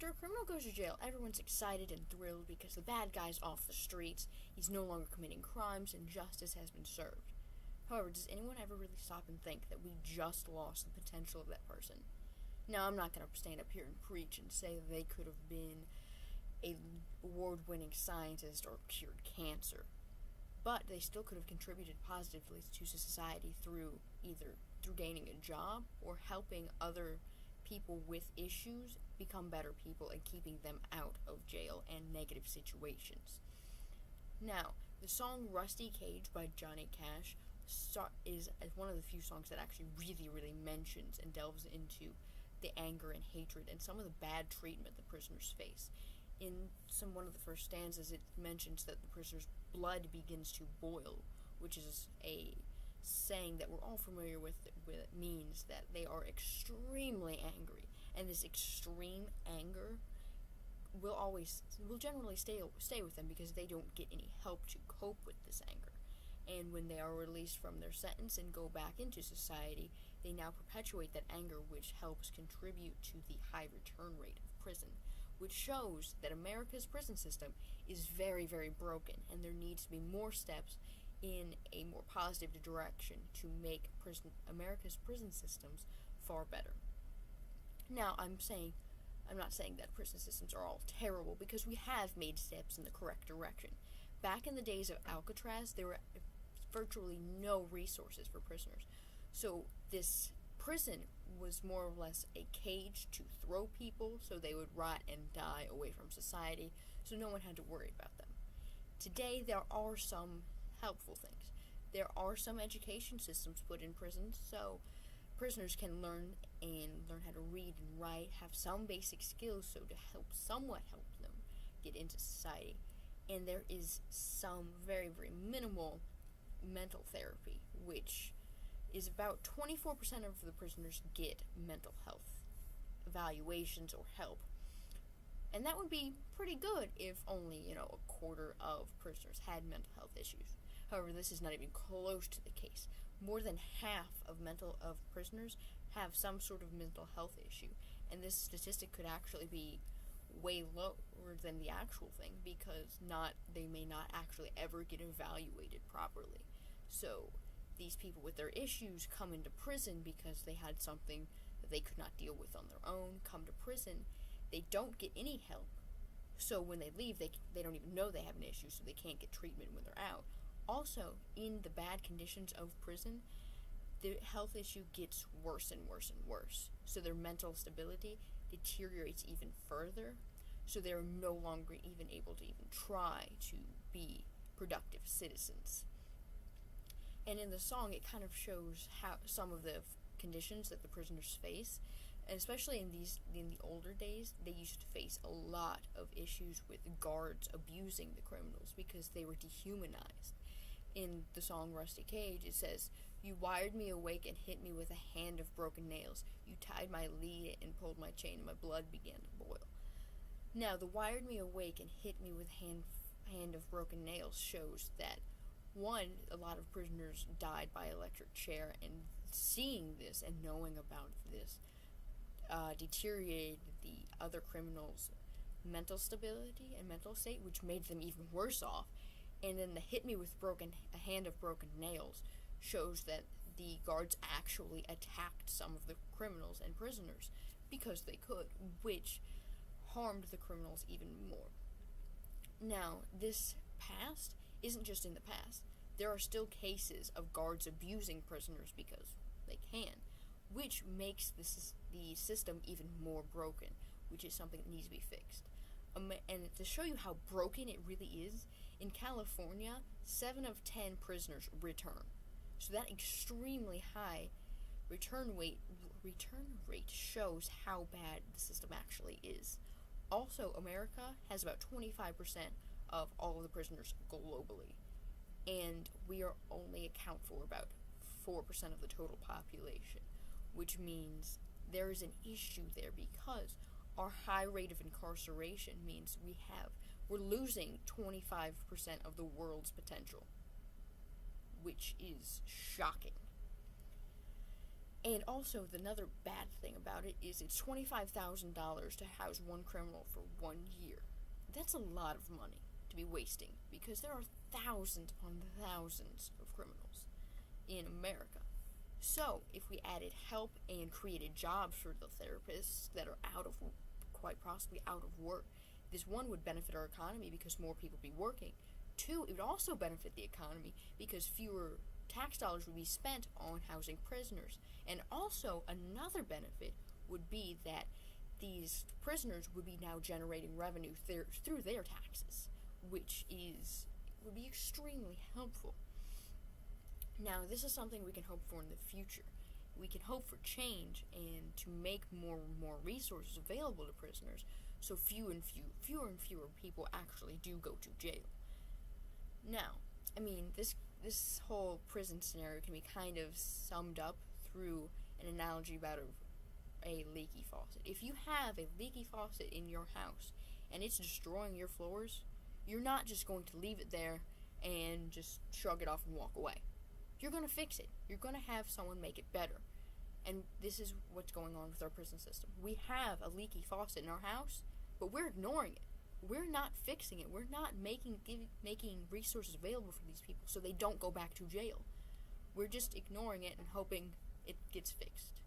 After a criminal goes to jail, everyone's excited and thrilled because the bad guy's off the streets, he's no longer committing crimes, and justice has been served. However, does anyone ever really stop and think that we just lost the potential of that person? Now, I'm not going to stand up here and preach and say that they could have been an award-winning scientist or cured cancer, but they still could have contributed positively to society through gaining a job or helping other people with issues become better people and keeping them out of jail and negative situations. Now, the song Rusty Cage by Johnny Cash is one of the few songs that actually really mentions and delves into the anger and hatred and some of the bad treatment the prisoners face. In one of the first stanzas, it mentions that the prisoner's blood begins to boil, which is a saying that we're all familiar with. It means that they are extremely angry, and this extreme anger will generally stay with them because they don't get any help to cope with this anger. And when they are released from their sentence and go back into society, they now perpetuate that anger, which helps contribute to the high return rate of prison, which shows that America's prison system is very broken, and there needs to be more steps in a more positive direction to make America's prison systems far better. Now, I'm not saying that prison systems are all terrible, because we have made steps in the correct direction. Back in the days of Alcatraz, there were virtually no resources for prisoners. So this prison was more or less a cage to throw people so they would rot and die away from society, so no one had to worry about them. Today, there are some helpful things. There are some education systems put in prisons, so prisoners can learn how to read and write, have some basic skills, so to somewhat help them get into society. And there is some very minimal mental therapy, which is about 24% of the prisoners get mental health evaluations or help. And that would be pretty good if only, a quarter of prisoners had mental health issues. However, this is not even close to the case. More than half of prisoners have some sort of mental health issue, and this statistic could actually be way lower than the actual thing, because they may not actually ever get evaluated properly. So these people with their issues come into prison because they had something that they could not deal with on their own, come to prison, they don't get any help. So when they leave, they don't even know they have an issue, so they can't get treatment when they're out. Also, in the bad conditions of prison, the health issue gets worse and worse. So their mental stability deteriorates even further. So they're no longer even able to even try to be productive citizens. And in the song, it kind of shows how some of the conditions that the prisoners face, and especially in the older days, they used to face a lot of issues with guards abusing the criminals because they were dehumanized. In the song Rusty Cage, it says, "You wired me awake and hit me with a hand of broken nails. You tied my lead and pulled my chain, and my blood began to boil." Now, the wired me awake and hit me with hand of broken nails shows that, one, a lot of prisoners died by electric chair, and seeing this and knowing about this deteriorated the other criminals' mental stability and mental state, which made them even worse off. And then the hit me with a hand of broken nails shows that the guards actually attacked some of the criminals and prisoners because they could, which harmed the criminals even more. Now, this past isn't just in the past. There are still cases of guards abusing prisoners because they can, which makes the system even more broken, which is something that needs to be fixed. And to show you how broken it really is, in California, 7 of 10 prisoners return. So that extremely high return rate shows how bad the system actually is. Also, America has about 25% of all of the prisoners globally, and we only account for about 4% of the total population, which means there is an issue there because our high rate of incarceration means we're losing 25% of the world's potential, which is shocking. And also, another bad thing about it is it's $25,000 to house one criminal for 1 year. That's a lot of money to be wasting, because there are thousands upon thousands of criminals in America. So, if we added help and created jobs for the therapists that are quite possibly out of work, this one would benefit our economy because more people would be working. Two, it would also benefit the economy because fewer tax dollars would be spent on housing prisoners. And also, another benefit would be that these prisoners would be now generating revenue through their taxes, which would be extremely helpful. Now, this is something we can hope for in the future. We can hope for change and to make more and more resources available to prisoners, so fewer and fewer people actually do go to jail. Now, I mean, this whole prison scenario can be kind of summed up through an analogy about a leaky faucet. If you have a leaky faucet in your house and it's destroying your floors, you're not just going to leave it there and just shrug it off and walk away. You're going to fix it. You're going to have someone make it better. And this is what's going on with our prison system. We have a leaky faucet in our house, but we're ignoring it. We're not fixing it. We're not making resources available for these people so they don't go back to jail. We're just ignoring it and hoping it gets fixed.